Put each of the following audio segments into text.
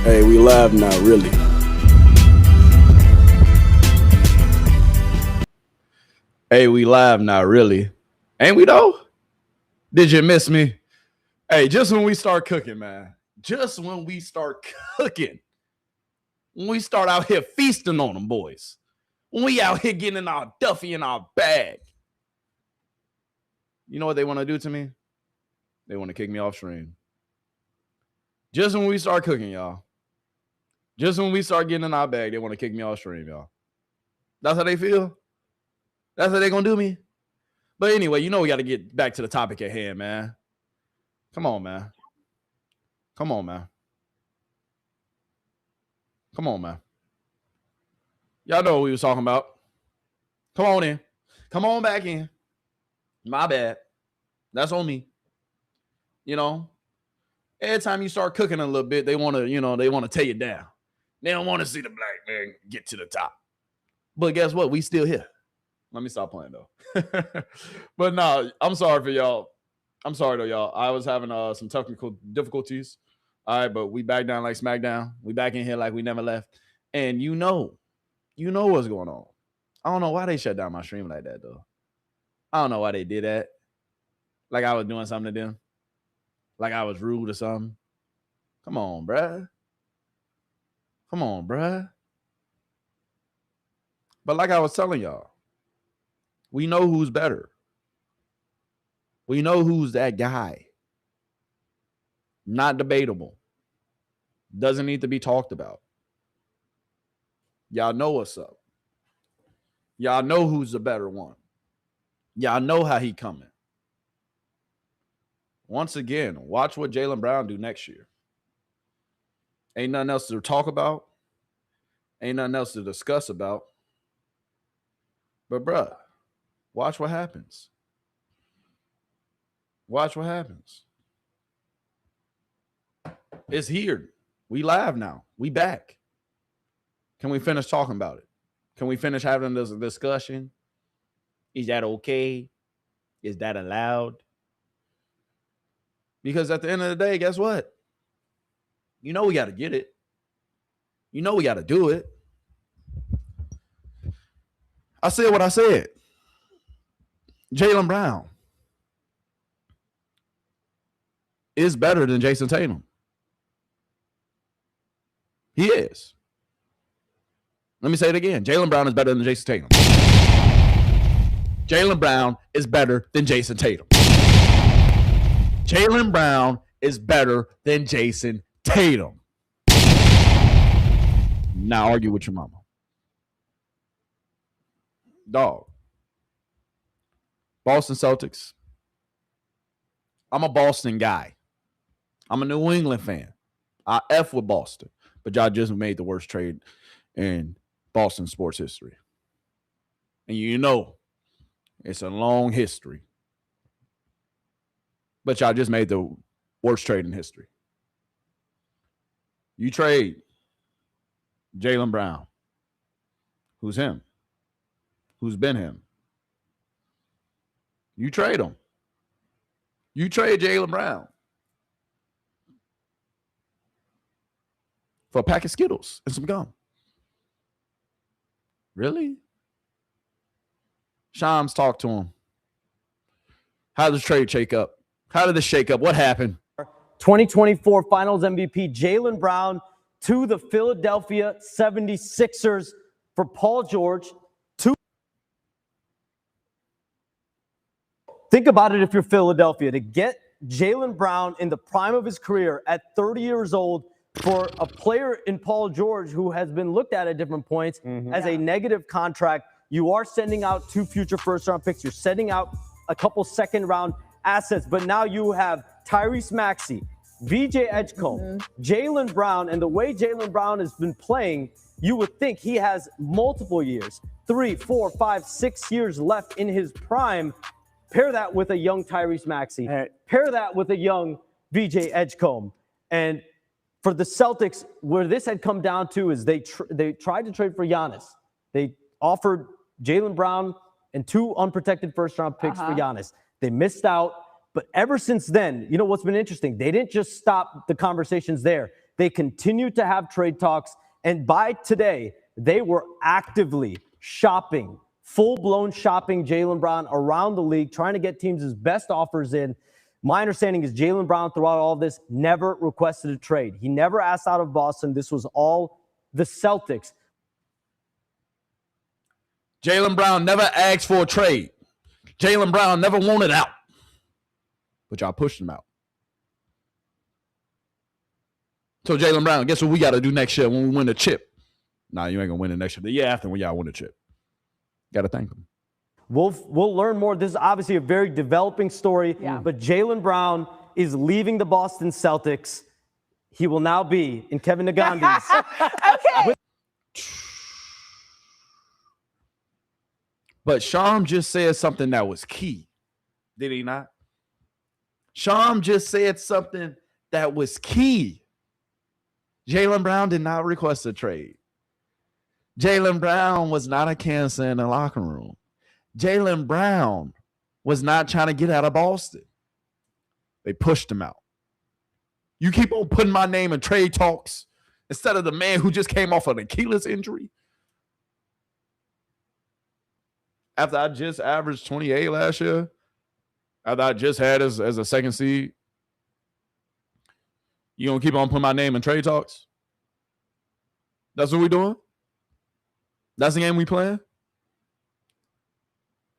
Hey, we live now, really. Hey, we live now, really. Ain't we though? Did you miss me? Hey, just when we start cooking, man. Just when we start cooking. When we start out here feasting on them boys. When we out here getting in our Duffy in our bag. You know what they want to do to me? They want to kick me off stream. Just when we start cooking, y'all. Just when we start getting in our bag, they want to kick me off stream, y'all. That's how they feel? That's how they gonna do me? But anyway, you know we got to get back to the topic at hand, man. Come on, man. Come on, man. Come on, man. Y'all know what we was talking about. Come on in. Come on back in. My bad. That's on me. You know, every time you start cooking a little bit, they want to, they want to tear you down. They don't want to see the black man get to the top. But guess what? We still here. Let me stop playing, though. But no, I'm sorry for y'all. I'm sorry, though, y'all. I was having some technical difficulties. All right, but we back down like SmackDown. We back in here like we never left. And you know what's going on. I don't know why they shut down my stream like that, though. I don't know why they did that. Like I was doing something to them. Like I was rude or something. Come on, bruh. Come on, bruh. But like I was telling y'all, we know who's better. We know who's that guy. Not debatable. Doesn't need to be talked about. Y'all know what's up. Y'all know who's the better one. Y'all know how he coming. Once again, watch what Jaylen Brown do next year. Ain't nothing else to talk about. Ain't nothing else to discuss about. But, bruh, watch what happens. Watch what happens. It's here. We live now. We back. Can we finish talking about it? Can we finish having this discussion? Is that okay? Is that allowed? Because at the end of the day, guess what? You know we got to get it. You know we got to do it. I said what I said. Jaylen Brown is better than Jason Tatum. He is. Let me say it again. Jaylen Brown is better than Jason Tatum. Jaylen Brown is better than Jason Tatum. Jaylen Brown is better than Jason Tatum. Now argue with your mama. Dog. Boston Celtics. I'm a Boston guy. I'm a New England fan. I F with Boston. But y'all just made the worst trade in Boston sports history. And you know, it's a long history. But y'all just made the worst trade in history. You trade Jaylen Brown. Who's him? Who's been him? You trade him. You trade Jaylen Brown for a pack of Skittles and some gum. Really? Shams, talk to him. How did the trade shake up? How did this shake up? What happened? 2024 Finals MVP Jaylen Brown to the Philadelphia 76ers for Paul George. Think about it if you're Philadelphia. To get Jaylen Brown in the prime of his career at 30 years old for a player in Paul George who has been looked at different points as a negative contract, you are sending out 2 future first-round picks. You're sending out a couple second-round assets. But now you have Tyrese Maxey, VJ Edgecombe, Jaylen Brown, and the way Jaylen Brown has been playing, you would think he has multiple years, 3, 4, 5, 6 years left in his prime. Pair that with a young Tyrese Maxey. Pair that with a young VJ Edgecombe. And for the Celtics, where this had come down to is they tried to trade for Giannis. They offered Jaylen Brown and 2 unprotected first-round picks for Giannis. They missed out. But ever since then, you know what's been interesting? They didn't just stop the conversations there. They continue to have trade talks. And by today, they were actively shopping, full-blown shopping Jaylen Brown around the league, trying to get teams' best offers in. My understanding is Jaylen Brown, throughout all this, never requested a trade. He never asked out of Boston. This was all the Celtics. Jaylen Brown never asked for a trade. Jaylen Brown never wanted out. But y'all pushed him out. So Jaylen Brown, guess what we got to do next year when we win the chip? Nah, you ain't going to win the next year. The year after when y'all win the chip. Got to thank him. We'll learn more. This is obviously a very developing story, but Jaylen Brown is leaving the Boston Celtics. He will now be in Kevin Nagandi's. Okay. But Sham just said something that was key. Did he not? Sham just said something that was key. Jaylen Brown did not request a trade. Jaylen Brown was not a cancer in the locker room. Jaylen Brown was not trying to get out of Boston. They pushed him out. You keep on putting my name in trade talks instead of the man who just came off an Achilles injury. After I just averaged 28 last year, after I just had as a second seed, you gonna keep on putting my name in trade talks? That's what we doing? That's the game we playing?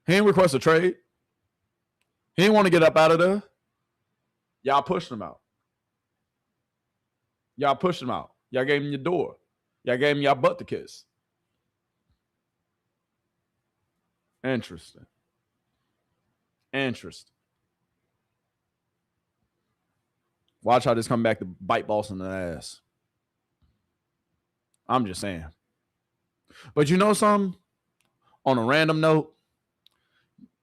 He didn't request a trade. He didn't want to get up out of there. Y'all pushed him out. Y'all pushed him out. Y'all gave him your door. Y'all gave him your butt to kiss. Interesting. Watch how this come back to bite Boston in the ass. I'm just saying. But you know something? On a random note,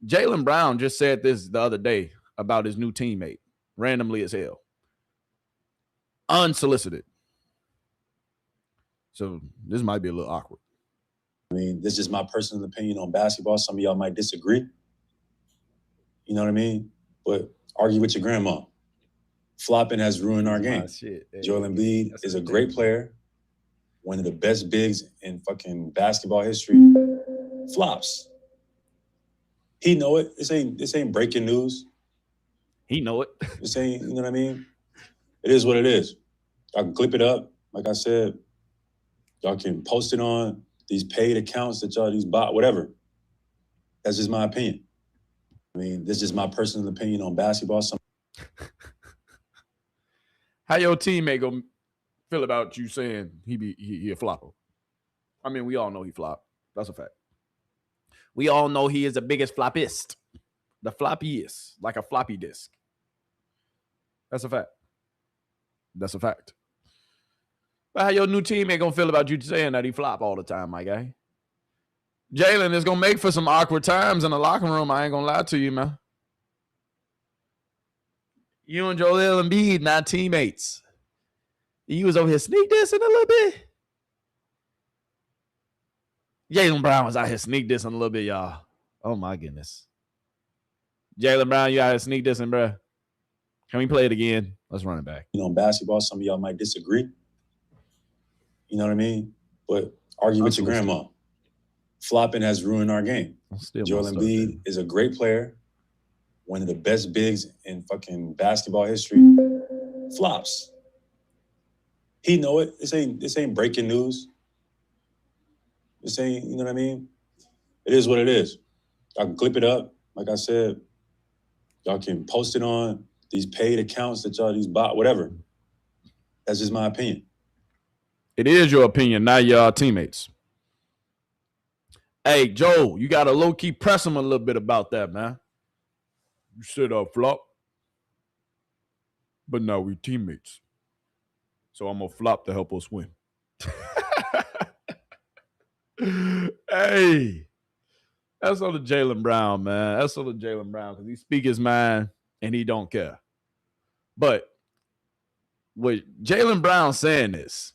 Jaylen Brown just said this the other day about his new teammate, randomly as hell. Unsolicited. So this might be a little awkward. I mean, this is my personal opinion on basketball. Some of y'all might disagree. You know what I mean? But argue with your grandma. Flopping has ruined our game. Joel Embiid is a great player, one of the best bigs in fucking basketball history. Flops. He know it. This ain't breaking news. He know it. This ain't, you know what I mean? It is what it is. Y'all can clip it up. Like I said, y'all can post it on these paid accounts that y'all, these bot, whatever. That's just my opinion. I mean, this is my personal opinion on basketball. How your teammate gonna feel about you saying he a flopper? I mean, we all know he flop. That's a fact. We all know he is the biggest floppist. The floppiest, like a floppy disk. That's a fact. That's a fact. But how your new teammate gonna feel about you saying that he flop all the time, my guy? Jaylen is gonna make for some awkward times in the locker room. I ain't gonna lie to you, man. You and Joel Embiid not teammates. You was over here sneak dissing a little bit. Jaylen Brown was out here sneak dissing a little bit, y'all. Oh my goodness. Jaylen Brown, you out here sneak dissing, bro. Can we play it again? Let's run it back. You know, in basketball, some of y'all might disagree. You know what I mean? But argue with your grandma. Flopping has ruined our game. Joel Embiid is a great player, one of the best bigs in fucking basketball history. Flops. He know it. This ain't breaking news. This ain't, you know what I mean? It is what it is. Y'all can clip it up. Like I said, y'all can post it on these paid accounts that y'all, these bot, whatever. That's just my opinion. It is your opinion, not your teammates. Hey, Joe, you got to low-key press him a little bit about that, man. You said flop, but now we teammates. So I'm going to flop to help us win. Hey, that's on the Jaylen Brown, man. That's on the Jaylen Brown because he speak his mind and he don't care. But with Jaylen Brown saying this,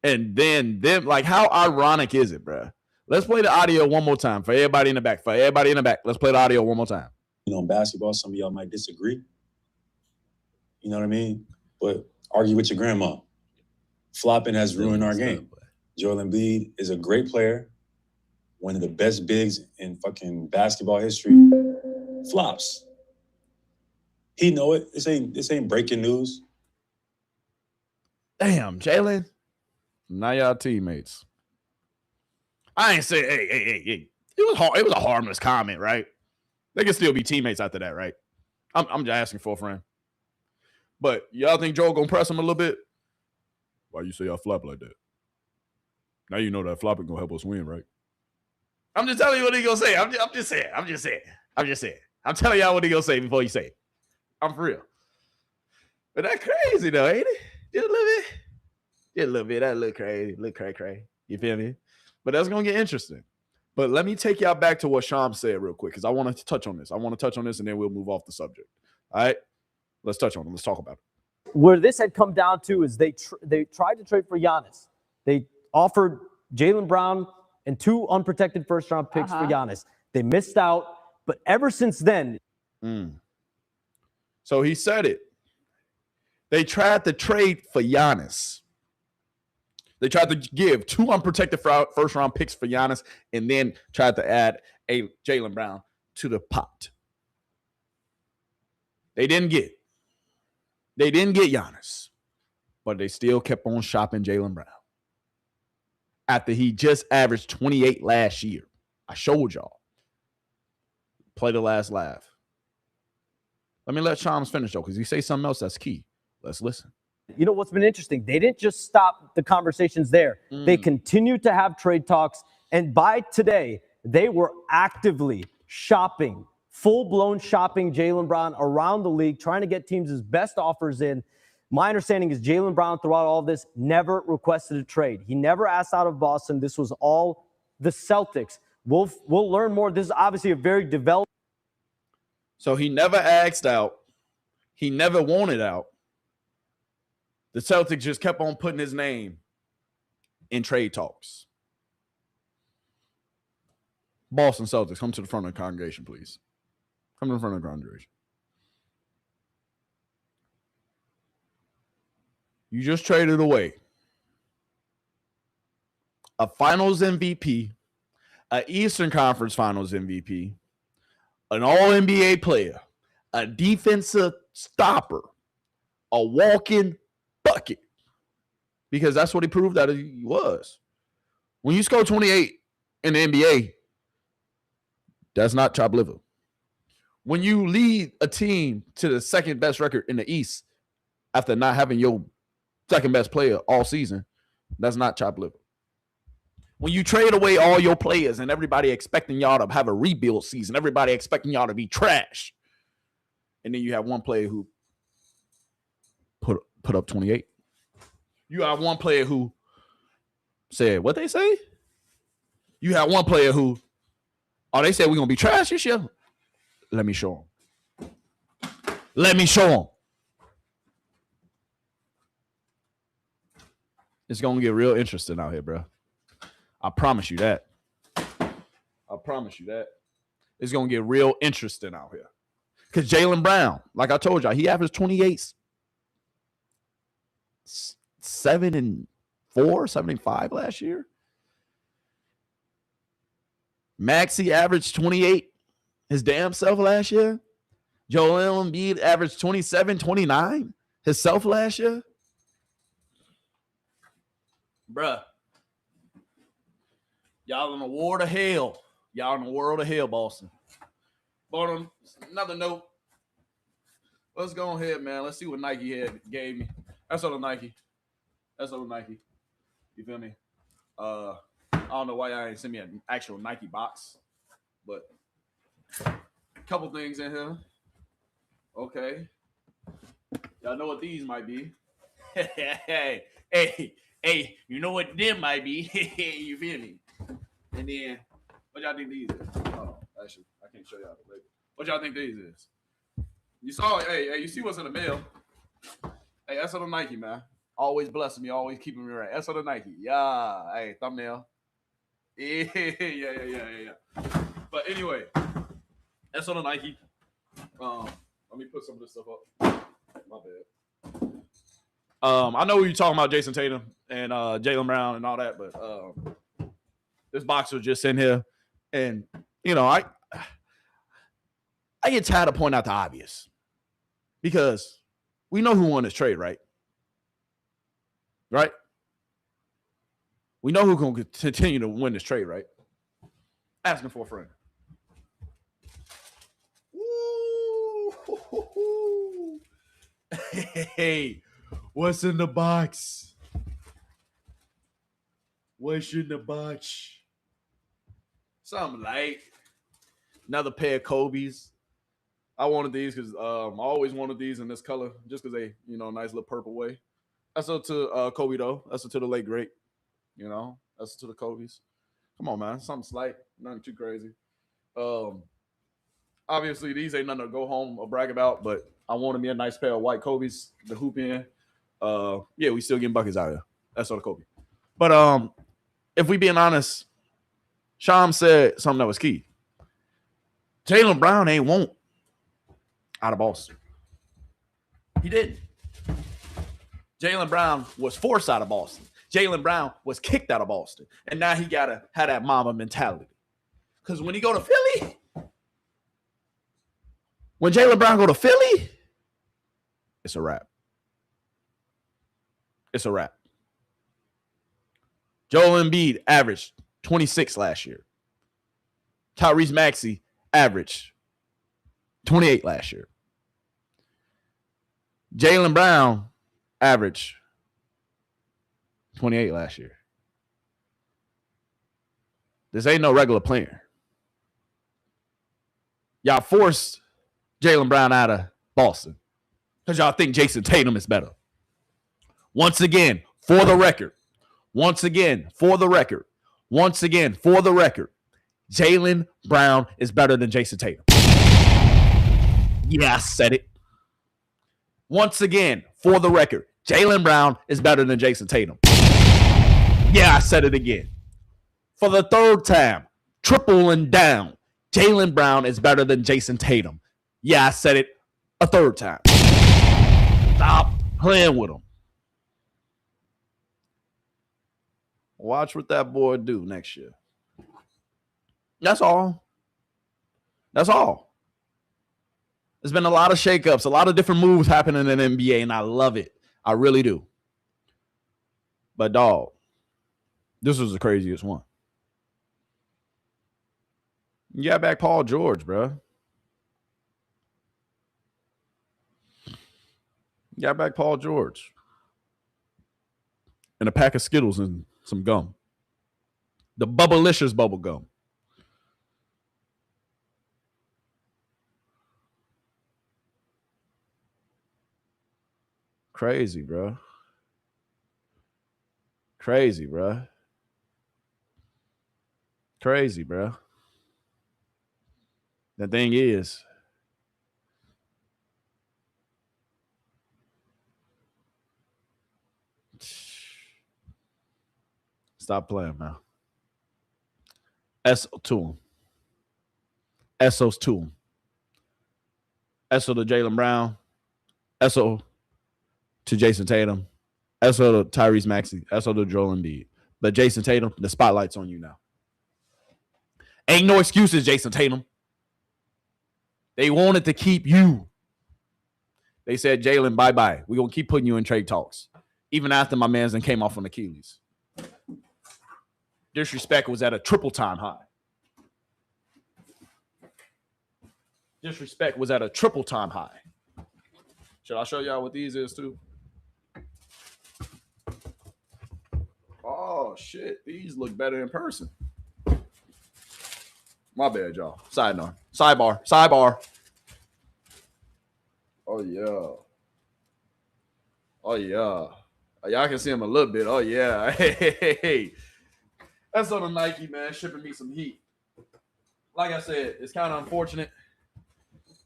and then them, like, how ironic is it, bro? Let's play the audio one more time for everybody in the back. Let's play the audio one more time. You know, in basketball, some of y'all might disagree. You know what I mean? But argue with your grandma. Flopping has ruined our game. Joel Embiid is a great player, one of the best bigs in fucking basketball history. Flops. He know it. This ain't breaking news. Damn, Jaylen. Now y'all teammates. I ain't say, hey. It was a harmless comment, right? They can still be teammates after that, right? I'm just asking for a friend. But y'all think Joel gonna press him a little bit? Why you say I flop like that? Now you know that flopping gonna help us win, right? I'm just telling you what he gonna say. I'm just saying. I'm telling y'all what he gonna say before you say it. I'm for real. But that's crazy though, ain't it? Just a little bit. Just a little bit. That look crazy. Look cray. You feel me? But that's gonna get interesting. But let me take y'all back to what Sham said real quick, because I want to touch on this. And then we'll move off the subject. All right? Let's touch on it. Let's talk about it. Where this had come down to is they tried to trade for Giannis. They offered Jaylen Brown and 2 unprotected first-round picks for Giannis. They missed out. But ever since then. So he said it. They tried to trade for Giannis. They tried to give 2 unprotected first-round picks for Giannis and then tried to add a Jaylen Brown to the pot. They didn't get Giannis, but they still kept on shopping Jaylen Brown. After he just averaged 28 last year. I showed y'all. Play the last laugh. Let me let Shams finish, though, because he say something else that's key. Let's listen. You know what's been interesting? They didn't just stop the conversations there. They continued to have trade talks. And by today, they were actively shopping, full-blown shopping Jaylen Brown around the league, trying to get teams' best offers in. My understanding is Jaylen Brown, throughout all this, never requested a trade. He never asked out of Boston. This was all the Celtics. We'll learn more. This is obviously a very developed. So he never asked out. He never wanted out. The Celtics just kept on putting his name in trade talks. Boston Celtics, come to the front of the congregation, please. Come to the front of the congregation. You just traded away a Finals MVP, an Eastern Conference Finals MVP, an All-NBA player, a defensive stopper, a walk-in bucket, because that's what he proved that he was. When you score 28 in the NBA, that's not chopped liver. When you lead a team to the second best record in the East after not having your second best player all season, that's not chopped liver. When you trade away all your players and everybody expecting y'all to have a rebuild season, everybody expecting y'all to be trash, and then you have one player who put up 28. You have one player who said what they say. You have one player who, they said we're going to be trash this year. Let me show them. It's going to get real interesting out here, bro. I promise you that. It's going to get real interesting out here. Because Jaylen Brown, like I told y'all, he averaged 28, 7-4, 75 last year. Maxey averaged 28 his damn self last year. Joel Embiid averaged 27, 29 himself last year. Bruh. Y'all in the world of hell. Boston. But on another note, let's go ahead, man. Let's see what Nike gave me. That's on the Nike. You feel me? I don't know why y'all ain't send me an actual Nike box, but a couple things in here. Okay. Y'all know what these might be. Hey, you know what them might be. You feel me? And then, what y'all think these is? Oh, actually, I can't show y'all the label. What y'all think these is? You saw it. Hey, you see what's in the mail. Hey, that's on the Nike, man. Always blessing me, always keeping me right. That's on the Nike. Yeah. Hey, thumbnail. Yeah. But anyway, that's on the Nike. Let me put some of this stuff up. My bad. I know you're talking about Jason Tatum and Jaylen Brown and all that, but this box was just in here, and I get tired of pointing out the obvious because we know who won this trade, right? Right? We know who's going to continue to win this trade, right? Asking for a friend. Ooh. Hey, what's in the box? What's in the box? Something light. Another pair of Kobe's. I wanted these because I always wanted these in this color just because they, nice little purple way. That's up to Kobe, though. That's up to the late great. That's up to the Kobe's. Come on, man. Something slight. Nothing too crazy. Obviously, these ain't nothing to go home or brag about, but I wanted me a nice pair of white Kobe's to hoop in. Yeah, we still getting buckets out here. That's all the Kobe. But if we being honest, Sham said something that was key. Jaylen Brown ain't want out of Boston. He didn't. Jaylen Brown was forced out of Boston. Jaylen Brown was kicked out of Boston. And now he got to have that mama mentality. Because when he go to Philly, when Jaylen Brown go to Philly, it's a wrap. It's a wrap. Joel Embiid averaged 26 last year. Tyrese Maxey averaged 28 last year. Jaylen Brown averaged 28 last year. This ain't no regular player. Y'all forced Jaylen Brown out of Boston because y'all think Jason Tatum is better. Once again, for the record, Jaylen Brown is better than Jason Tatum. Yeah, I said it. Once again, for the record, Jaylen Brown is better than Jason Tatum. Yeah, I said it again. For the third time, tripling down, Jaylen Brown is better than Jason Tatum. Yeah, I said it a third time. Stop playing with him. Watch what that boy do next year. That's all. That's all. There's been a lot of shakeups, a lot of different moves happening in the NBA, and I love it. I really do. But, dog, this was the craziest one. You got back Paul George, bro. You got back Paul George. And a pack of Skittles and some gum. The Bubblicious bubble gum. Crazy, bro. Crazy, bro. Crazy, bro. The thing is, stop playing, man. S to him. SO's to him. SO to Jaylen Brown. SO to Jason Tatum. SO to Tyrese Maxey. SO to Joel Embiid. But Jason Tatum, the spotlight's on you now. Ain't no excuses, Jason Tatum. They wanted to keep you. They said, Jaylen, bye-bye. We're going to keep putting you in trade talks. Even after my man's then came off on Achilles. Disrespect was at a triple-time high. Disrespect was at a triple-time high. Should I show y'all what these is, too? Oh, shit. These look better in person. My bad, y'all. Sidebar. Oh, yeah. Y'all can see him a little bit. Oh, yeah. Hey. That's on the Nike, man. Shipping me some heat. Like I said, it's kind of unfortunate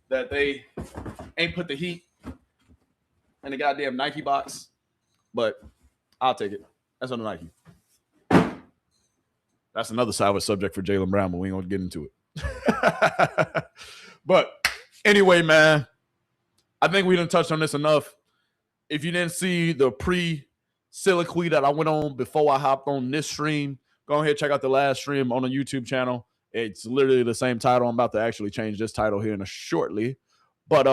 that they ain't put the heat in the goddamn Nike box. But I'll take it. That's on the Nike. That's another side subject for Jaylen Brown, but we ain't going to get into it. But anyway, man, I think we done touched on this enough. if you didn't see the pre-soliloquy that I went on before I hopped on this stream, go ahead and check out the last stream on the YouTube channel. It's literally the same title. I'm about to actually change this title here in a shortly. But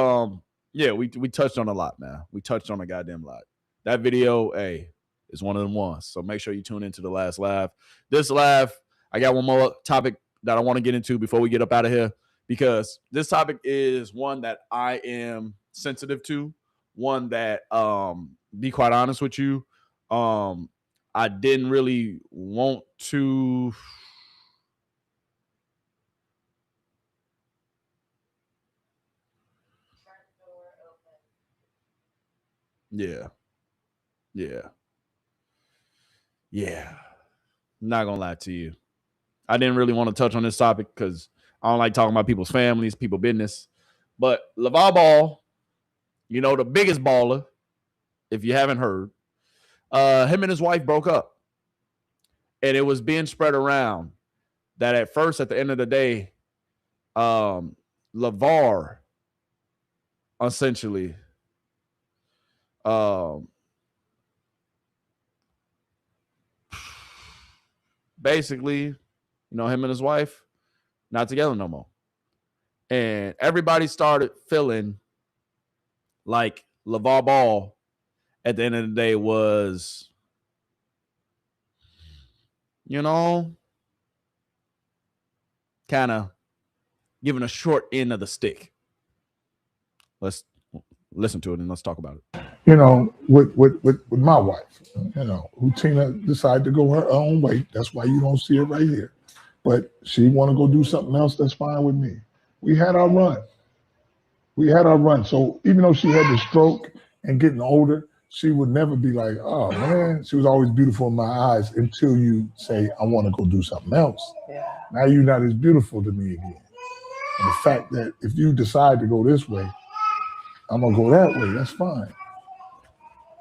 yeah, we touched on a lot, man. We touched on a goddamn lot. That video, hey, is one of them ones. So make sure you tune into the last live. This live, I got one more topic that I want to get into before we get up out of here, because this topic is one that I am sensitive to, one that, be quite honest with you, I didn't really want to. Yeah. Not gonna lie to you. I didn't really want to touch on this topic because I don't like talking about people's families, people business. But LeVar Ball, you know, the biggest baller, if you haven't heard, him and his wife broke up. And it was being spread around that at first, at the end of the day, LeVar essentially basically, you know, him and his wife not together no more. And everybody started feeling like LeVar Ball at the end of the day was, you know, kind of giving a short end of the stick. Let's listen to it and let's talk about it. You know, with my wife, you know, who Tina decided to go her own way. That's why you don't see it right here. But she want to go do something else. That's fine with me. We had our run. So even though she had the stroke and getting older, she would never be like, oh man, she was always beautiful in my eyes until you say, I want to go do something else. Yeah. Now you're not as beautiful to me again. And the fact that if you decide to go this way, I'm going to go that way. That's fine.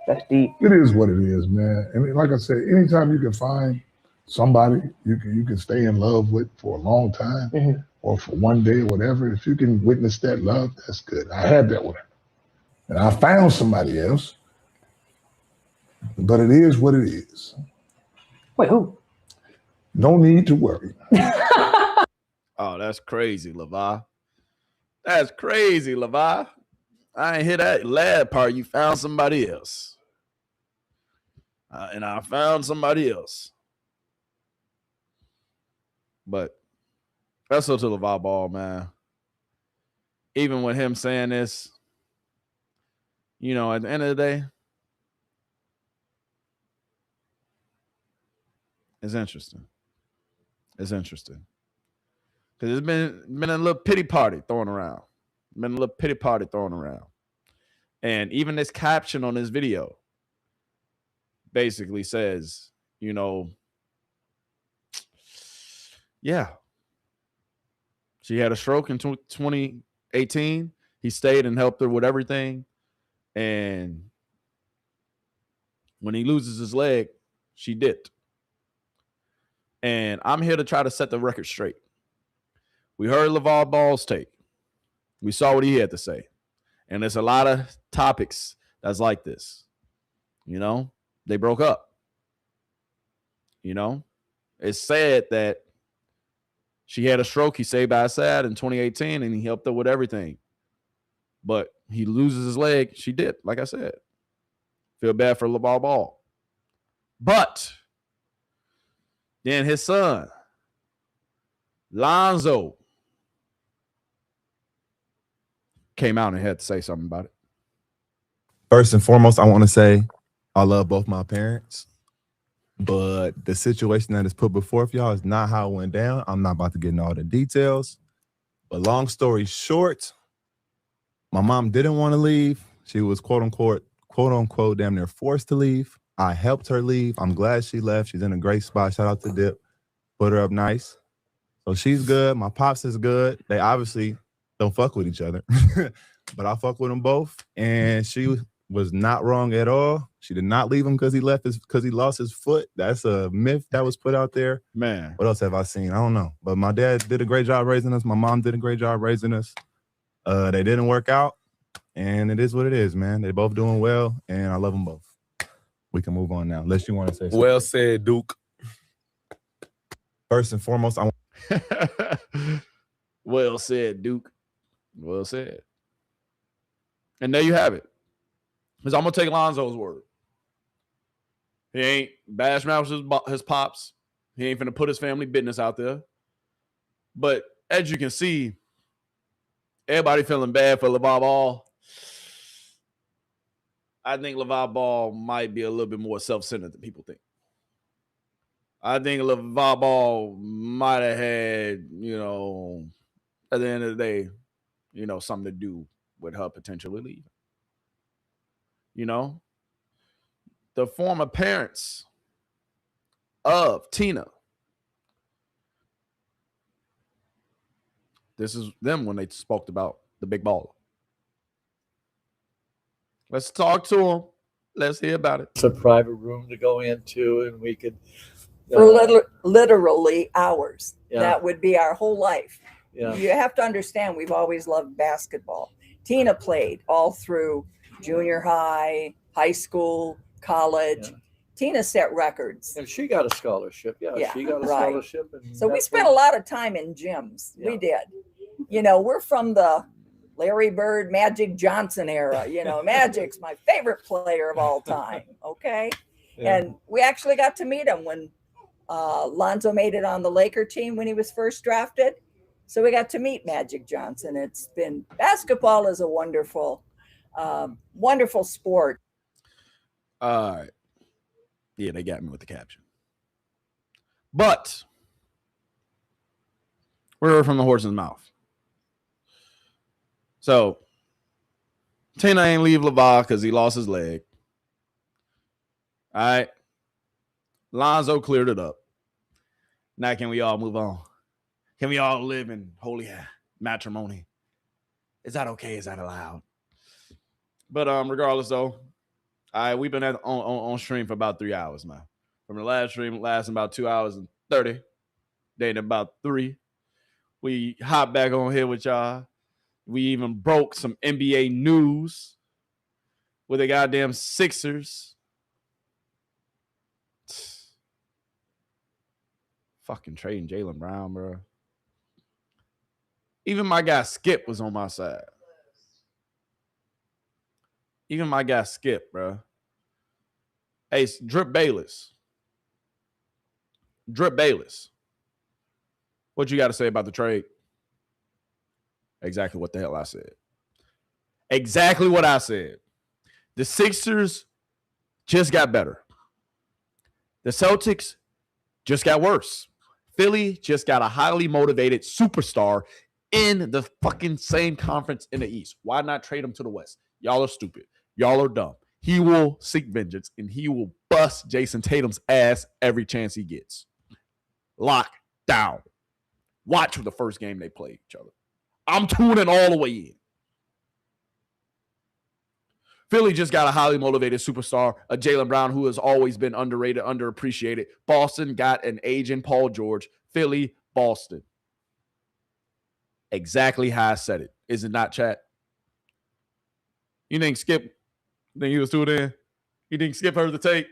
That's deep. It is what it is, man. And like I said, anytime you can find somebody you can stay in love with for a long time or for one day or whatever, if you can witness that love, that's good. I had that with her. And I found somebody else. But it is what it is. Wait, who? No need to worry. Oh, that's crazy, LeVar. That's crazy, LeVar. I ain't hear that last part. You found somebody else. And I found somebody else. But that's up to LeVar Ball, man. Even with him saying this, you know, at the end of the day, it's interesting. It's interesting. Because it's been a little pity party thrown around. And even this caption on this video basically says, you know, yeah, she had a stroke in 2018. He stayed and helped her with everything. And when he loses his leg, she dipped. And I'm here to try to set the record straight. We heard LeVar Ball's take. We saw what he had to say. And there's a lot of topics that's like this. You know, they broke up. You know, it's sad that she had a stroke. He stayed by her side in 2018 and he helped her with everything. But he loses his leg. She did, like I said. Feel bad for LeVar Ball. But then his son, Lonzo, came out and had to say something about it. First and foremost, I want to say I love both my parents, but the situation that is put before y'all is not how it went down. I'm not about to get into all the details, but long story short, my mom didn't want to leave. She was quote unquote damn near forced to leave. I helped her leave. I'm glad she left. She's in a great spot. Shout out to Dip. Put her up nice. So she's good. My pops is good. They obviously don't fuck with each other, but I fuck with them both. And she was not wrong at all. She did not leave him because he lost his foot. That's a myth that was put out there. Man, what else have I seen? I don't know. But my dad did a great job raising us. My mom did a great job raising us. They didn't work out. And it is what it is, man. They both doing well, and I love them both. We can move on now, unless you want to say something. Well said, Duke. First and foremost, I want. Well said, Duke. Well said. And there you have it. Because I'm going to take Lonzo's word. He ain't bash mouth his pops. He ain't finna put his family business out there. But as you can see, everybody feeling bad for LeVar Ball. I think LeVar Ball might be a little bit more self-centered than people think. I think LeVar Ball might have had, at the end of the day, something to do with her potentially leaving. The former parents of Tina. This is them when they spoke about the big baller. Let's talk to them. Let's hear about it. It's a private room to go into, and we could for literally hours. Yeah. That would be our whole life. Yeah. You have to understand, we've always loved basketball. Tina played all through junior high, high school, college. Yeah. Tina set records. And she got a scholarship. Yeah, she got a scholarship. And so we spent a lot of time in gyms. Yeah. We did. We're from the Larry Bird, Magic Johnson era. Magic's my favorite player of all time. Okay. Yeah. And we actually got to meet him when Lonzo made it on the Laker team when he was first drafted. So we got to meet Magic Johnson. Basketball is a wonderful, wonderful sport. All right. Yeah, they got me with the caption. But we heard from the horse's mouth. So Tina ain't leave LeVar because he lost his leg. All right. Lonzo cleared it up. Now can we all move on? Can we all live in holy matrimony? Is that okay? Is that allowed? But regardless though, we've been on stream for about 3 hours now. From the last stream lasting about 2 hours and 30, dating about 3. We hopped back on here with y'all. We even broke some NBA news with the goddamn Sixers. Fucking trading Jaylen Brown, bro. Even my guy Skip was on my side. Even my guy Skip, bro. Hey, Drip Bayless. What you got to say about the trade? Exactly what the hell I said. Exactly what I said. The Sixers just got better. The Celtics just got worse. Philly just got a highly motivated superstar in the fucking same conference in the East. Why not trade him to the West? Y'all are stupid. Y'all are dumb. He will seek vengeance, and he will bust Jason Tatum's ass every chance he gets. Lock down. Watch for the first game they play each other. I'm tuning all the way in. Philly just got a highly motivated superstar, a Jaylen Brown who has always been underrated, underappreciated. Boston got an aging Paul George. Philly, Boston. Exactly how I said it. Is it not, chat? You think Skip, think he was tuned in? You think Skip heard the tape?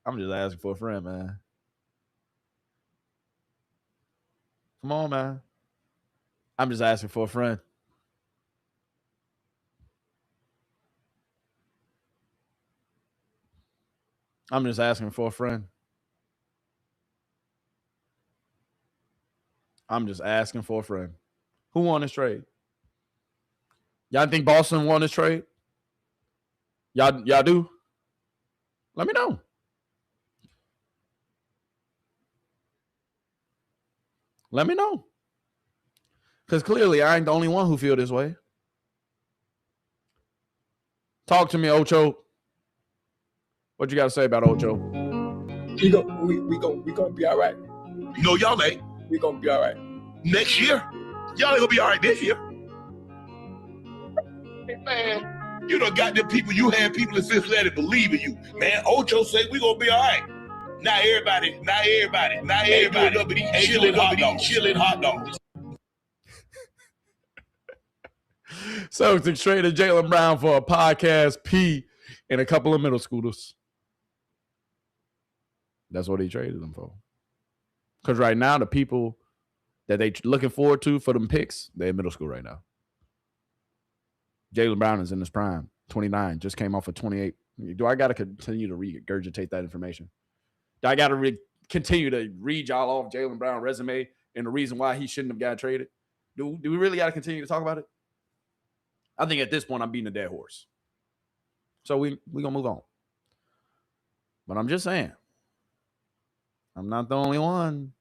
I'm just asking for a friend, man. Come on, man. I'm just asking for a friend. I'm just asking for a friend. I'm just asking for a friend. Who won this trade? Y'all think Boston won this trade? Y'all do? Let me know. Let me know. Because clearly I ain't the only one who feel this way. Talk to me, Ocho. What you got to say about Ocho? We gonna be all right. No, y'all ain't. We gonna be all right. Next year? Y'all ain't gonna be all right this year. Hey, man, you done got them people, you had people in Cincinnati believe in you. Man, Ocho say we gonna be all right. Not everybody gonna be chilling hot dogs. Celtics traded Jaylen Brown for a podcast P and a couple of middle schoolers. That's what he traded them for. Because right now, the people that they looking forward to for them picks, they're in middle school right now. Jaylen Brown is in his prime, 29, just came off of 28. Do I got to continue to regurgitate that information? Do I got to continue to read y'all off Jaylen Brown's resume and the reason why he shouldn't have got traded? Do we really got to continue to talk about it? I think at this point, I'm beating a dead horse. So we going to move on. But I'm just saying, I'm not the only one.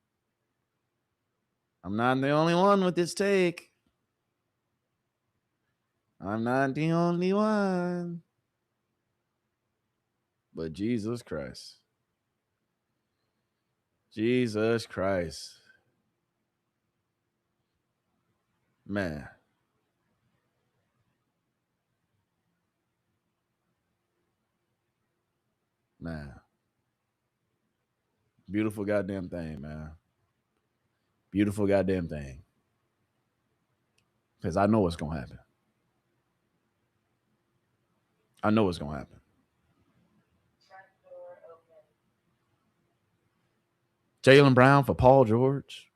I'm not the only one with this take. I'm not the only one. But Jesus Christ. Jesus Christ. Man. Man. Beautiful goddamn thing, man. Beautiful goddamn thing. Because I know what's going to happen. I know what's going to happen. Jaylen Brown for Paul George.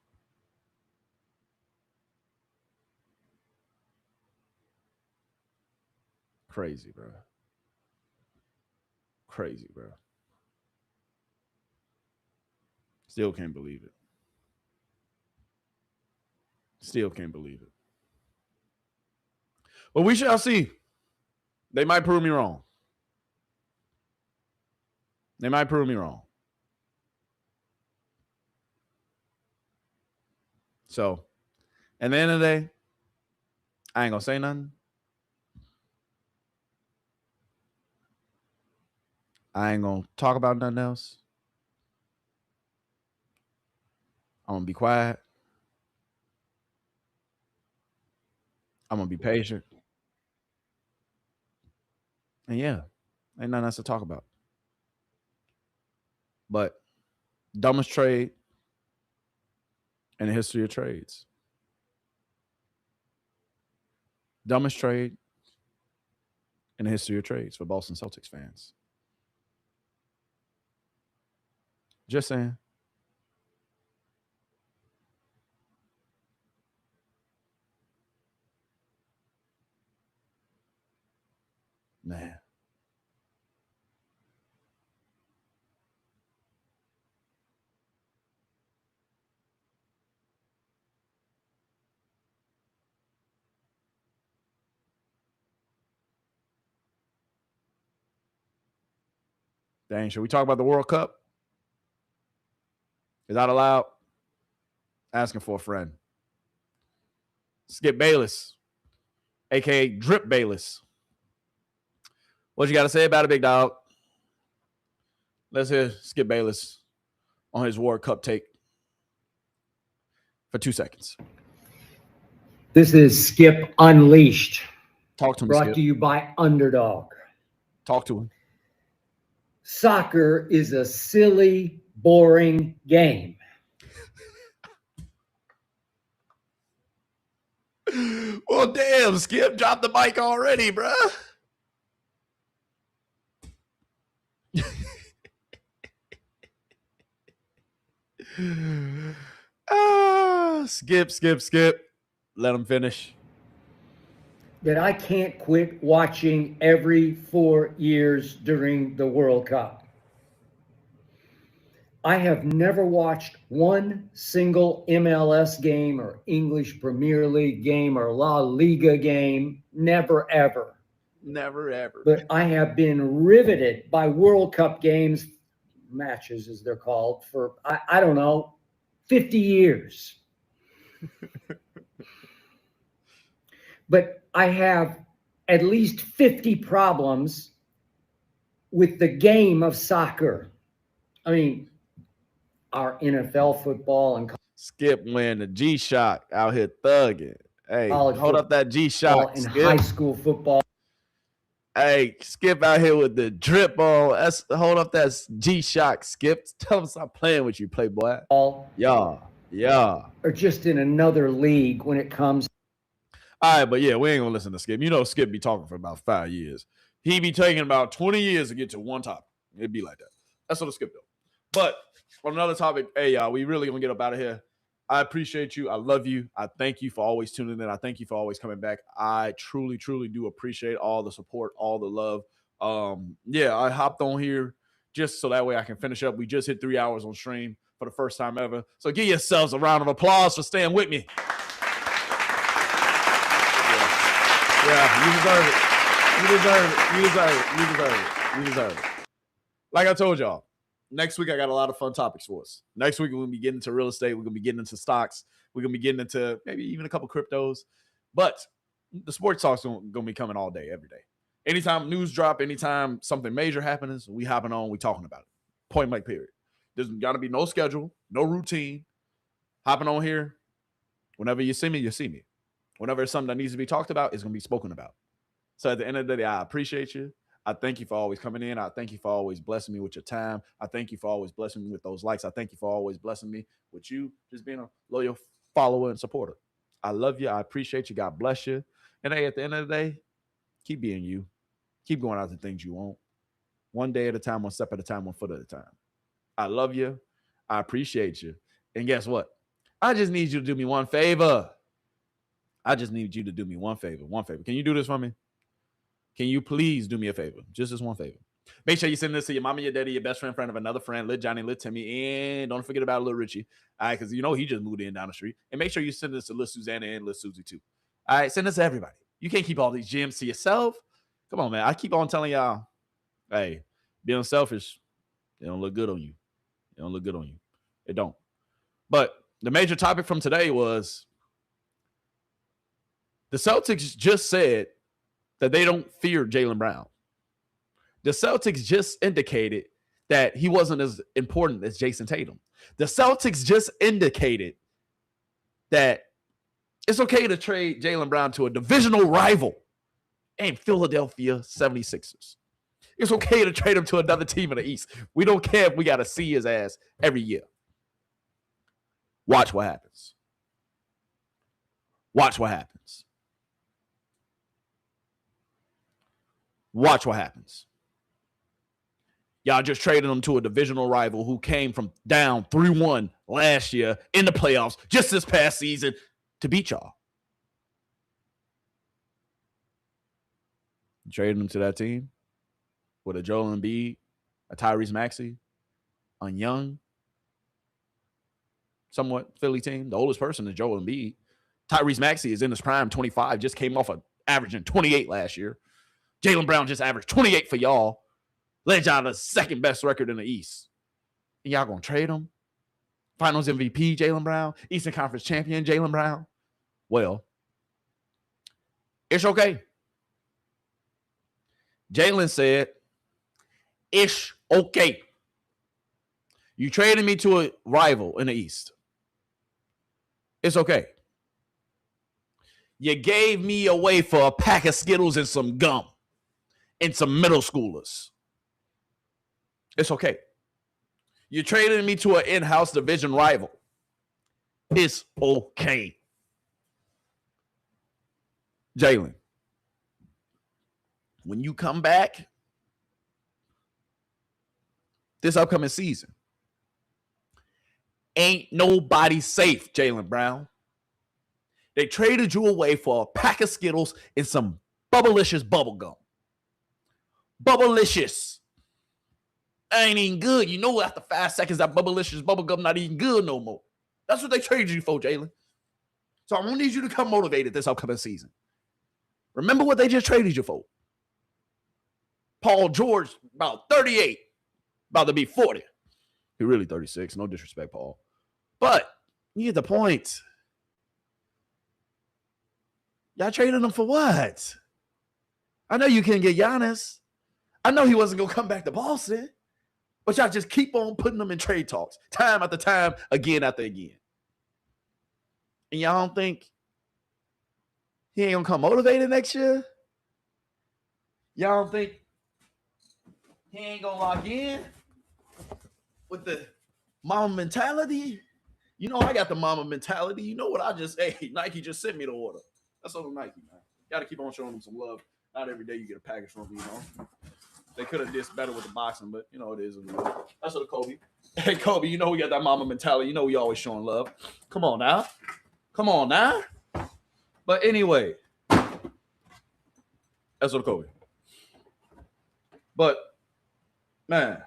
Crazy, bro. Crazy, bro. Still can't believe it. Still can't believe it. But we shall see. They might prove me wrong. They might prove me wrong. So, at the end of the day, I ain't going to say nothing. I ain't going to talk about nothing else. I'm going to be quiet. I'm going to be patient. And yeah, ain't nothing else to talk about. But dumbest trade in the history of trades. Dumbest trade in the history of trades for Boston Celtics fans. Just saying. Man. Dang, should we talk about the World Cup? Is that allowed? Asking for a friend. Skip Bayless, a.k.a. Drip Bayless. What you got to say about it, big dog? Let's hear Skip Bayless on his World Cup take for 2 seconds. This is Skip Unleashed. Talk to me, Brought Skip. to you by Underdog. Talk to him. Soccer is a silly, boring game. Well, damn, Skip, drop the mic already, bruh. Skip. Let him finish. That I can't quit watching every 4 years during the World Cup. I have never watched one single MLS game or English Premier League game or La Liga game. Never, ever. Never, ever. But I have been riveted by World Cup games, matches as they're called, for, I don't know, 50 years. But I have at least 50 problems with the game of soccer. I mean, our NFL football and Skip wearing the G-Shock out here thugging. Hey, college hold up that G-Shock, and Skip. high school football. Hey, Skip out here with the drip on. Hold up that G-Shock, Skip. Tell him stop playing with you, Playboy. Yeah. Or just in another league when it comes. All right, but yeah, we ain't gonna listen to Skip. You know, Skip be talking for about 5 years. He be taking about 20 years to get to one topic. It'd be like that. That's what a Skip do. But on another topic, hey y'all, we really gonna get up out of here. I appreciate you. I love you. I thank you for always tuning in. I thank you for always coming back. I truly, truly do appreciate all the support, all the love. Yeah, I hopped on here just so that way I can finish up. We just hit 3 hours on stream for the first time ever. So give yourselves a round of applause for staying with me. Yeah, you deserve it. You deserve it. You deserve it. You deserve it. You deserve it. Like I told y'all, next week I got a lot of fun topics for us. Next week we're going to be getting into real estate. We're going to be getting into stocks. We're going to be getting into maybe even a couple cryptos. But the sports talk's going to be coming all day, every day. Anytime news drop, anytime something major happens, we hopping on, we talking about it. Point blank period. There's got to be no schedule, no routine. Hopping on here, whenever you see me, you see me. Whenever it's something that needs to be talked about, it's going to be spoken about. So at the end of the day, I appreciate you. I thank you for always coming in. I thank you for always blessing me with your time. I thank you for always blessing me with those likes. I thank you for always blessing me with you just being a loyal follower and supporter. I love you. I appreciate you. God bless you. And hey, at the end of the day, keep being you. Keep going after things you want. One day at a time, one step at a time, one foot at a time. I love you. I appreciate you. And guess what? I just need you to do me one favor. I just need you to do me one favor. One favor. Can you do this for me? Can you please do me a favor? Just this one favor. Make sure you send this to your mama, your daddy, your best friend of another friend, Lil Johnny, Lil Timmy, and don't forget about Lil Richie. All right, because you know he just moved in down the street. And make sure you send this to Lil Susanna and Lil Susie too. All right, send this to everybody. You can't keep all these gems to yourself. Come on, man. I keep on telling y'all, hey, being selfish, it don't look good on you. It don't look good on you. It don't. But the major topic from today was the Celtics just said that they don't fear Jaylen Brown. The Celtics just indicated that he wasn't as important as Jason Tatum. The Celtics just indicated that it's okay to trade Jaylen Brown to a divisional rival and Philadelphia 76ers. It's okay to trade him to another team in the East. We don't care if we got to see his ass every year. Watch what happens. Watch what happens. Watch what happens. Y'all just traded him to a divisional rival who came from down 3-1 last year in the playoffs just this past season to beat y'all. You traded him to that team with a Joel Embiid, a Tyrese Maxey, a young, somewhat Philly team. The oldest person is Joel Embiid. Tyrese Maxey is in his prime, 25, just came off of averaging 28 last year. Jaylen Brown just averaged 28 for y'all. Led y'all the second best record in the East. And y'all gonna trade him? Finals MVP, Jaylen Brown. Eastern Conference champion, Jaylen Brown. Well, it's okay. Jaylen said, it's okay. You traded me to a rival in the East. It's okay. You gave me away for a pack of Skittles and some gum and some middle schoolers. It's okay. You traded me to an in-house division rival. It's okay. Jaylen, when you come back this upcoming season, ain't nobody safe, Jaylen Brown. They traded you away for a pack of Skittles and some Bubblicious bubble gum. Bubblicious. Ain't even good. You know after 5 seconds that Bubblicious bubble gum not even good no more. That's what they traded you for, Jaylen. So I'm going to need you to come motivated this upcoming season. Remember what they just traded you for. Paul George, about 38, about to be 40. He really 36. No disrespect, Paul. But you get the point. Y'all traded him for what? I know you couldn't get Giannis. I know he wasn't going to come back to Boston. But y'all just keep on putting him in trade talks. Time after time, again after again. And y'all don't think he ain't going to come motivated next year? Y'all don't think he ain't going to lock in with the mama mentality? You know I got the mama mentality. You know what I just, hey, Nike just sent me the order. That's on Nike, man. Got to keep on showing them some love. Not every day you get a package from them, you know. They could have did better with the boxing, but, you know, it is. That's what Kobe. Hey, Kobe, you know we got that mama mentality. You know we always showing love. Come on now. Come on now. But anyway, that's what Kobe. But, man,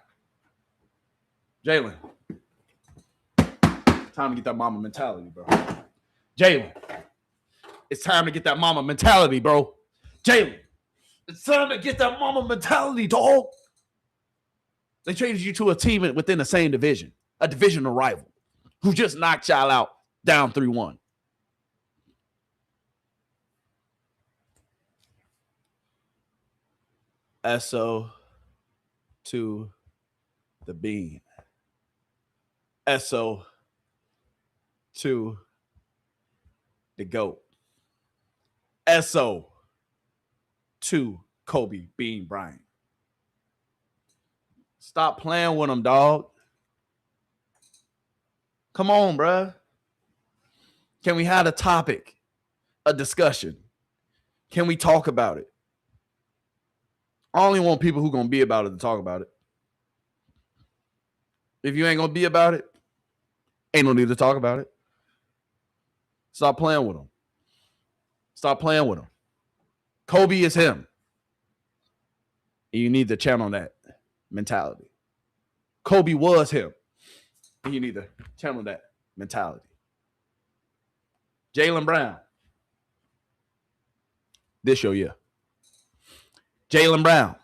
Jaylen, time to get that mama mentality, bro. Jaylen, it's time to get that mama mentality, bro. Jaylen, it's time to get that mama mentality, dog. They traded you to a team within the same division, a divisional rival, who just knocked y'all out down 3-1. SO to the bean. SO to the GOAT. SO to Kobe Bean Bryant. Stop playing with him, dog. Come on, bruh. Can we have a topic, a discussion? Can we talk about it? I only want people who going to be about it to talk about it. If you ain't going to be about it, ain't no need to talk about it. Stop playing with him. Stop playing with him. Kobe is him. And you need to channel that mentality. Kobe was him. And you need to channel that mentality. Jaylen Brown. This your year. Jaylen Brown.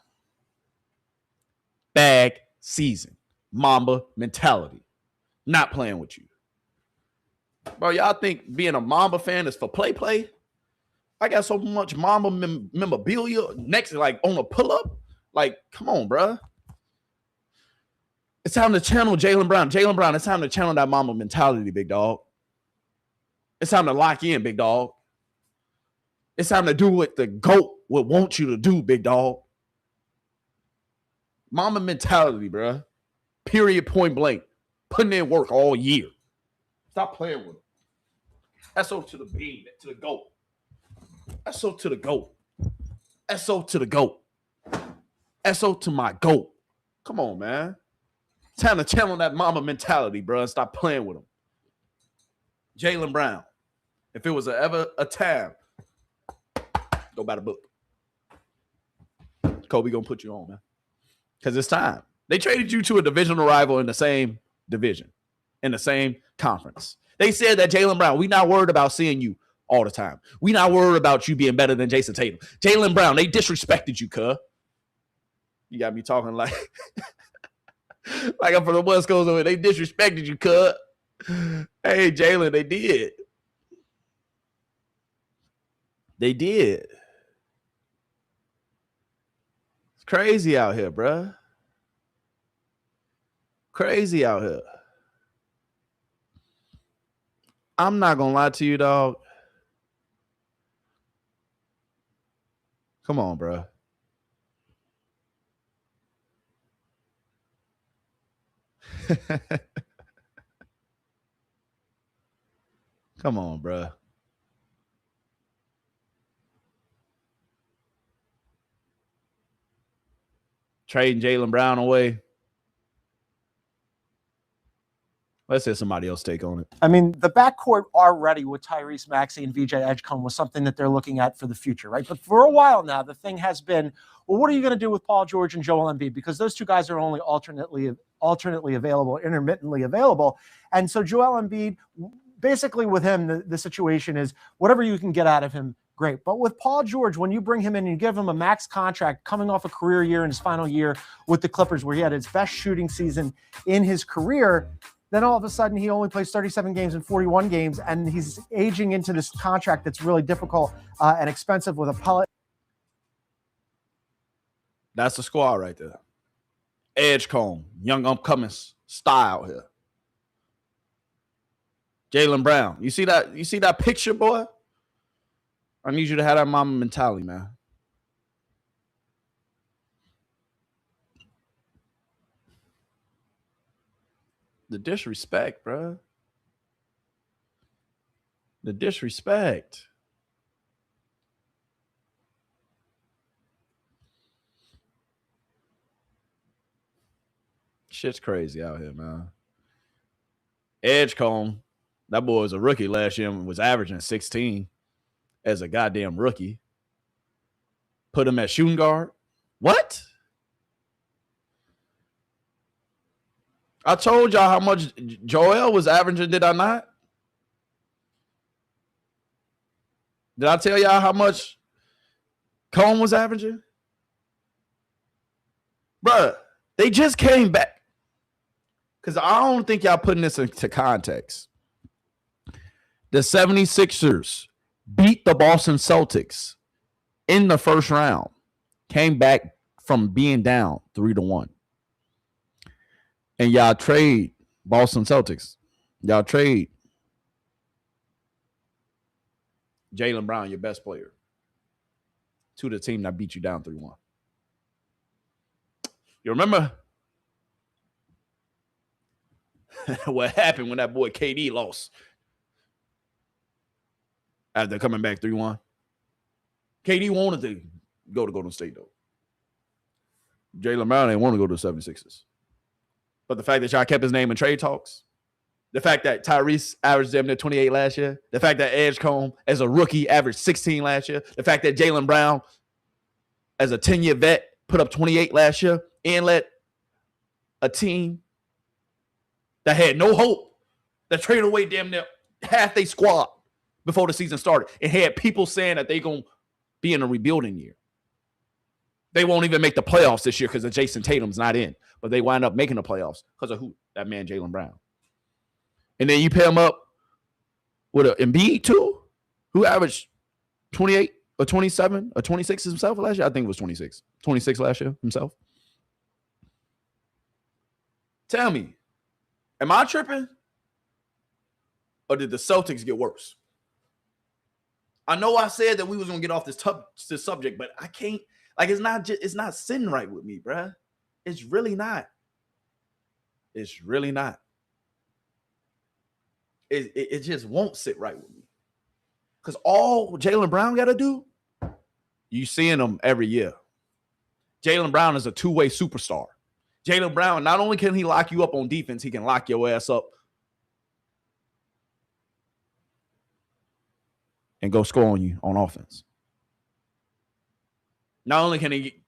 Bag season. Mamba mentality. Not playing with you. Bro, y'all think being a Mamba fan is for play? I got so much Mamba memorabilia next, like on a pull-up. Like, come on, bro. It's time to channel Jaylen Brown. Jaylen Brown, it's time to channel that Mamba mentality, big dog. It's time to lock in, big dog. It's time to do what the GOAT would want you to do, big dog. Mamba mentality, bro. Period, point blank. Putting in work all year. Stop playing with him. SO to the bean, to the GOAT. SO to the GOAT. SO to the GOAT. SO to my GOAT. Come on, man. Time to channel that Mamba mentality, bro, and stop playing with him. Jaylen Brown. If it was ever a time, go buy the book. Kobe gonna put you on, man. Because it's time. They traded you to a divisional rival in the same division, in the same conference. They said that Jaylen Brown, we not worried about seeing you all the time. We not worried about you being better than Jason Tatum. Jaylen Brown, they disrespected you, cuz. You got me talking like like I'm from the West Coast over. They disrespected you, cuz. Hey, Jaylen, they did. They did. It's crazy out here, bruh. Crazy out here. I'm not gonna lie to you, dog. Come on, bruh. Come on, bruh. Trading Jaylen Brown away. Let's hear somebody else take on it. I mean, the backcourt already with Tyrese Maxey and VJ Edgecombe was something that they're looking at for the future, right? But for a while now, the thing has been, well, what are you going to do with Paul George and Joel Embiid? Because those two guys are only alternately available, intermittently available. And so Joel Embiid, basically with him, the situation is whatever you can get out of him, great. But with Paul George, when you bring him in and you give him a max contract coming off a career year in his final year with the Clippers, where he had his best shooting season in his career, then all of a sudden he only plays 37 games in 41 games, and he's aging into this contract that's really difficult and expensive with a pellet. That's the squad right there. Edgecombe, young upcoming style here. Jaylen Brown. You see that picture, boy? I need you to have that Mamba mentality, man. The disrespect, bro. The disrespect. Shit's crazy out here, man. Edgecombe, that boy was a rookie last year and was averaging 16 as a goddamn rookie. Put him at shooting guard. What? I told y'all how much Joel was averaging, did I not? Did I tell y'all how much Cone was averaging? Bruh, they just came back. Because I don't think y'all putting this into context. The 76ers beat the Boston Celtics in the first round. Came back from being down 3-1. And y'all trade Boston Celtics. Y'all trade Jaylen Brown, your best player, to the team that beat you down 3-1. You remember what happened when that boy KD lost after coming back 3-1? KD wanted to go to Golden State, though. Jaylen Brown didn't want to go to the 76ers. But the fact that y'all kept his name in trade talks, the fact that Tyrese averaged them to 28 last year, the fact that Edgecombe as a rookie averaged 16 last year, the fact that Jaylen Brown as a 10-year vet put up 28 last year and let a team that had no hope, that traded away damn near half their squad before the season started and had people saying that they're going to be in a rebuilding year. They won't even make the playoffs this year because of Jason Tatum's not in. But they wind up making the playoffs because of who? That man, Jaylen Brown. And then you pair him up with an Embiid, too, who averaged 28 or 27 or 26 himself last year. I think it was 26. 26 last year himself. Tell me, am I tripping? Or did the Celtics get worse? I know I said that we was going to get off this subject, but I can't. Like, it's not sitting right with me, bruh. It's really not. It's really not. It just won't sit right with me. Because all Jaylen Brown got to do, you seeing him every year. Jaylen Brown is a two-way superstar. Jaylen Brown, not only can he lock you up on defense, he can lock your ass up and go score on you on offense. Not only can he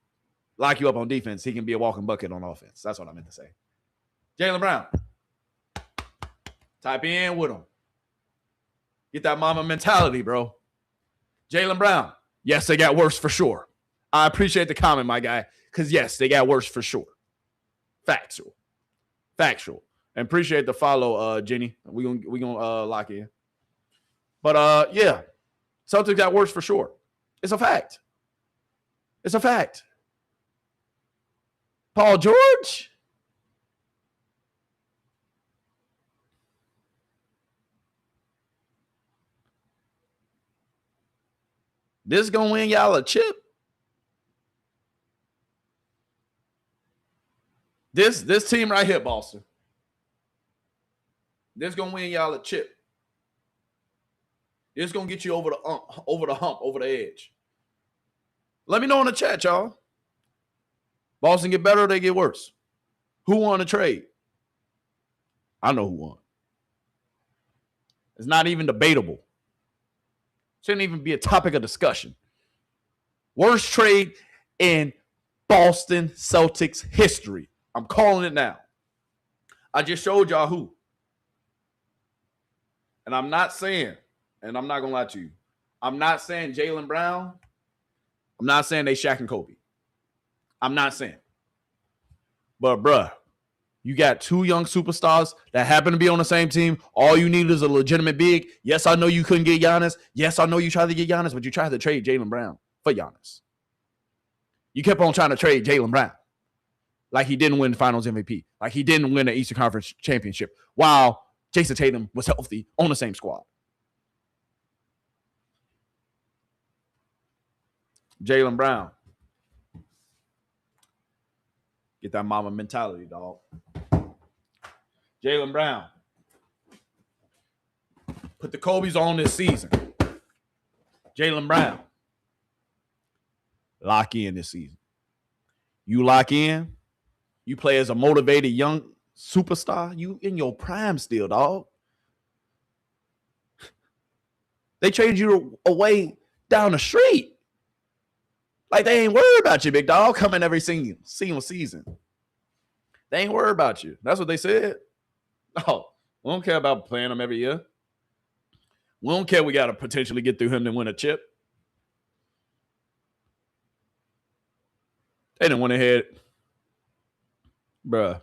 lock you up on defense, he can be a walking bucket on offense. That's what I meant to say. Jaylen Brown. Type in with him. Get that mama mentality, bro. Jaylen Brown. Yes, they got worse for sure. I appreciate the comment, my guy, because yes, they got worse for sure. Factual. And appreciate the follow, Jenny. We gonna lock in. But yeah, Celtics got worse for sure. It's a fact. It's a fact. Paul George? This gonna win y'all a chip? This team right here, Boston. This gonna win y'all a chip. This gonna get you over the hump, over the edge. Let me know in the chat, y'all. Boston get better or they get worse? Who won the trade? I know who won. It's not even debatable. Shouldn't even be a topic of discussion. Worst trade in Boston Celtics history. I'm calling it now. I just showed y'all who. And I'm not saying, and I'm not going to lie to you, I'm not saying Jaylen Brown. I'm not saying they Shaq and Kobe. I'm not saying. But, bruh, you got two young superstars that happen to be on the same team. All you need is a legitimate big. Yes, I know you couldn't get Giannis. Yes, I know you tried to get Giannis, but you tried to trade Jaylen Brown for Giannis. You kept on trying to trade Jaylen Brown like he didn't win the Finals MVP, like he didn't win the Eastern Conference Championship, while Jason Tatum was healthy on the same squad. Jaylen Brown. Get that mama mentality, dog. Jaylen Brown. Put the Kobe's on this season. Jaylen Brown. Lock in this season. You lock in, You play as a motivated young superstar. You in your prime still, dog. They traded you away down the street. Like they ain't worried about you, big dog, coming every single season. They ain't worried about you. That's what they said. No, we don't care about playing him every year. We don't care we got to potentially get through him to win a chip. They didn't went ahead. Bruh.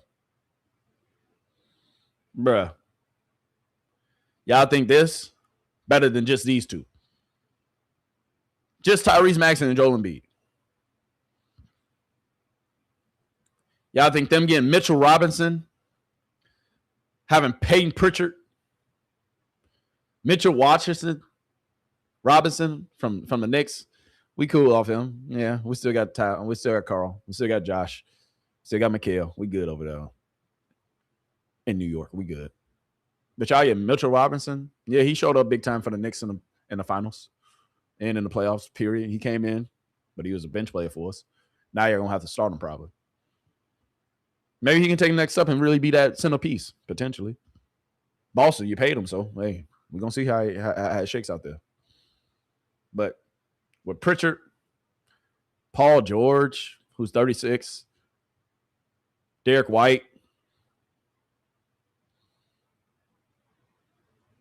Y'all think this better than just these two? Just Tyrese Maxey and Joel Embiid. Y'all think them getting Mitchell Robinson, having Peyton Pritchard, Mitchell Robinson from the Knicks, we cool off him. Yeah, we still got Ty, we still got Carl, we still got Josh, still got Mikhail. We good over there in New York. We good. But y'all, Mitchell Robinson, yeah, he showed up big time for the Knicks in the finals and in the playoffs. Period. He came in, but he was a bench player for us. Now you're gonna have to start him probably. Maybe he can take the next step and really be that centerpiece potentially. Boston, you paid him, so hey, we're gonna see how it shakes out there. But with Pritchard, Paul George, who's 36, Derek White.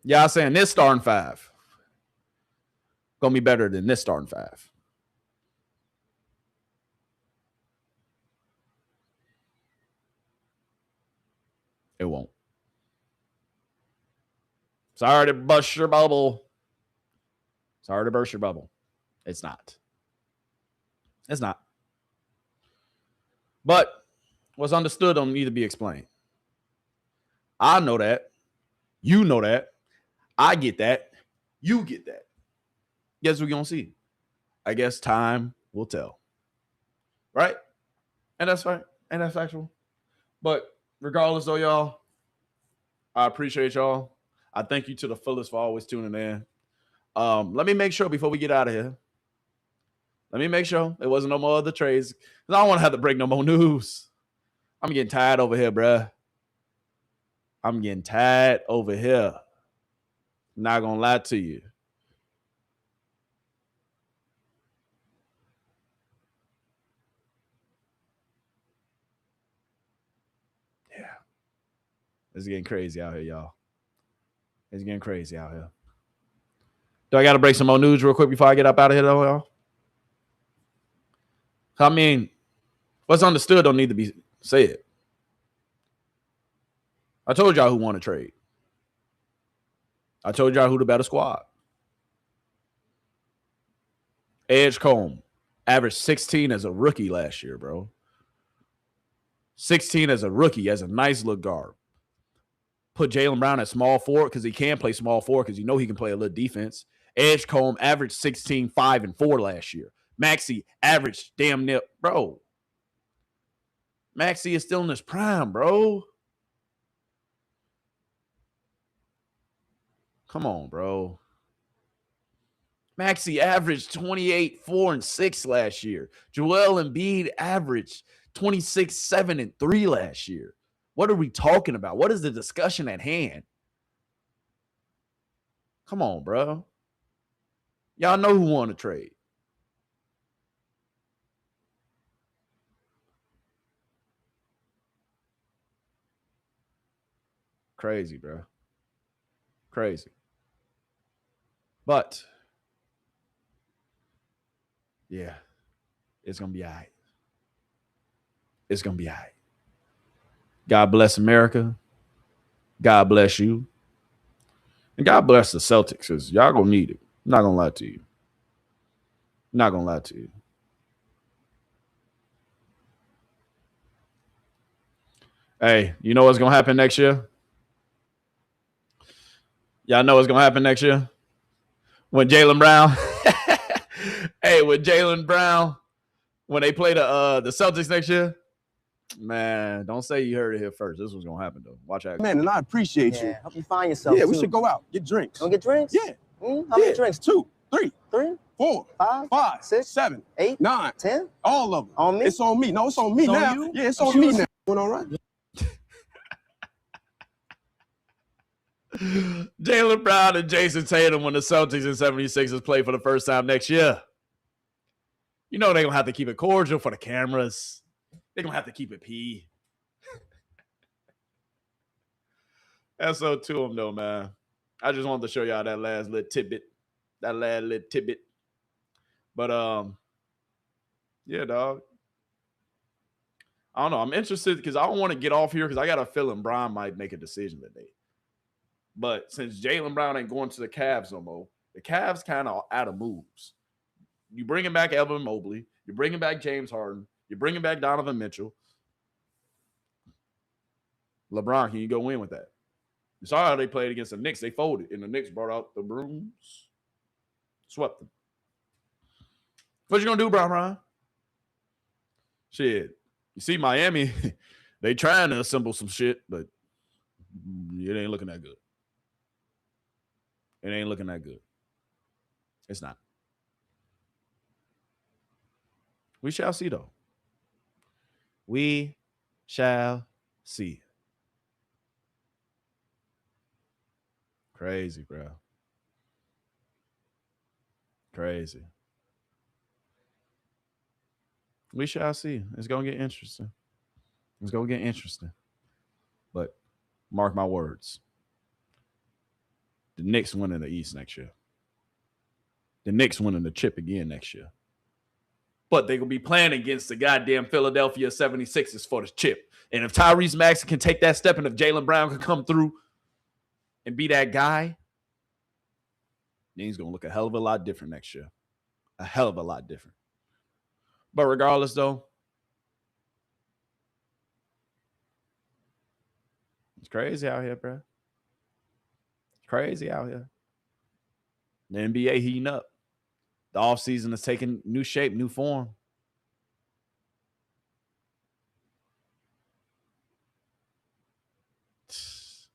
Y'all saying this starting five gonna be better than this starting five. It won't. Sorry to bust your bubble. Sorry to burst your bubble. It's not. It's not. But what's understood don't need to be explained. I know that. You know that. I get that. You get that. Guess what we're going to see? I guess time will tell. Right? And that's fine. And that's factual. But regardless, though, y'all, I appreciate y'all. I thank you to the fullest for always tuning in. Let me make sure before we get out of here. Let me make sure there wasn't no more other trades. Because I don't want to have to break no more news. I'm getting tired over here, bruh. I'm getting tired over here. Not going to lie to you. Yeah. It's getting crazy out here, y'all. It's getting crazy out here. Do I got to break some more news real quick before I get up out of here, though, y'all? I mean, what's understood don't need to be said. I told y'all who won a trade. I told y'all who the better squad. Edgecombe averaged 16 as a rookie last year, bro. 16 as a rookie, as a nice little guard. Put Jaylen Brown at small forward because he can play small forward because you know he can play a little defense. Edgecombe averaged 16, 5, and 4 last year. Maxey averaged damn near, bro. Maxey is still in his prime, bro. Come on, bro. Maxey averaged 28, 4, and 6 last year. Joel Embiid averaged 26, 7, and 3 last year. What are we talking about? What is the discussion at hand? Come on, bro. Y'all know who won the trade. Crazy, bro. Crazy. But, yeah, it's going to be all right. It's going to be all right. God bless America. God bless you. And God bless the Celtics, because y'all going to need it. I'm not going to lie to you. I'm not going to lie to you. Hey, you know what's going to happen next year? Y'all know what's going to happen next year? When Jaylen Brown, when Jaylen Brown, when they play the Celtics next year, man, don't say you heard it here first. This was going to happen, though. Watch out. Man, and I appreciate you. Help you find yourself. Yeah, we should go out, get drinks. Don't get drinks? Yeah. How many drinks? 2, 3, 4, 5, 6, 7, 8, 9, 10. All of them. On me? It's on me. No, it's on me It's on now. you? Yeah, it's on me now. all right. Jaylen Brown and Jason Tatum when the Celtics and 76ers play for the first time next year. You know they're going to have to keep it cordial for the cameras. They're going to have to keep it P. That's so to them, though, man. I just wanted to show y'all that last little tidbit. But, yeah, dog. I don't know. I'm interested because I don't want to get off here because I got a feeling Brown might make a decision today. But since Jaylen Brown ain't going to the Cavs no more, the Cavs kind of out of moves. You bringing back Evan Mobley. You're bringing back James Harden. You're bringing back Donovan Mitchell. LeBron, can you go in with that? You saw how they played against the Knicks. They folded, and the Knicks brought out the brooms, swept them. What you going to do, Brown? Shit. You see Miami, they trying to assemble some shit, but it ain't looking that good. It ain't looking that good. It's not. We shall see, though. We shall see. Crazy, bro. Crazy. We shall see. It's going to get interesting. It's going to get interesting. But mark my words. The Knicks winning the East next year. The Knicks winning the chip again next year. But they're going to be playing against the goddamn Philadelphia 76ers for the chip. And if Tyrese Maxey can take that step and if Jaylen Brown can come through and be that guy, then he's going to look a hell of a lot different next year. A hell of a lot different. But regardless, though, it's crazy out here, bro. It's crazy out here. The NBA heating up. The offseason is taking new shape, new form. It's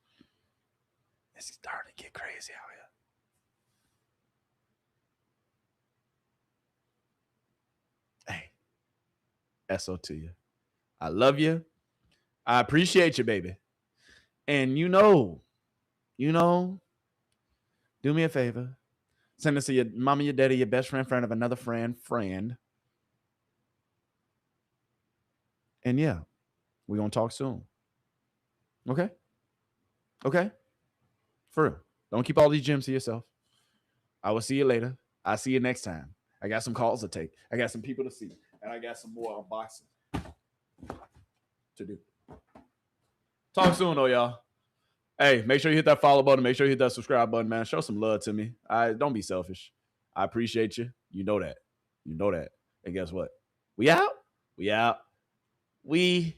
starting to get crazy out here. Hey, SO to you. I love you. I appreciate you, baby. And you know, do me a favor. Send this to your mama, your daddy, your best friend of another friend. And yeah, we're going to talk soon. Okay? Okay? For real. Don't keep all these gems to yourself. I will see you later. I'll see you next time. I got some calls to take. I got some people to see. And I got some more unboxing to do. Talk soon, though, y'all. Hey, make sure you hit that follow button. Make sure you hit that subscribe button, man. Show some love to me. Don't be selfish. I appreciate you. You know that. You know that. And guess what? We out. We out. We.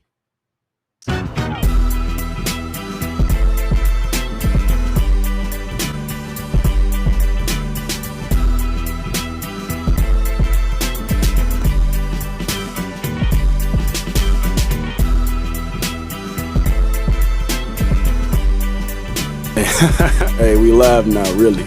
Hey, we live now, really.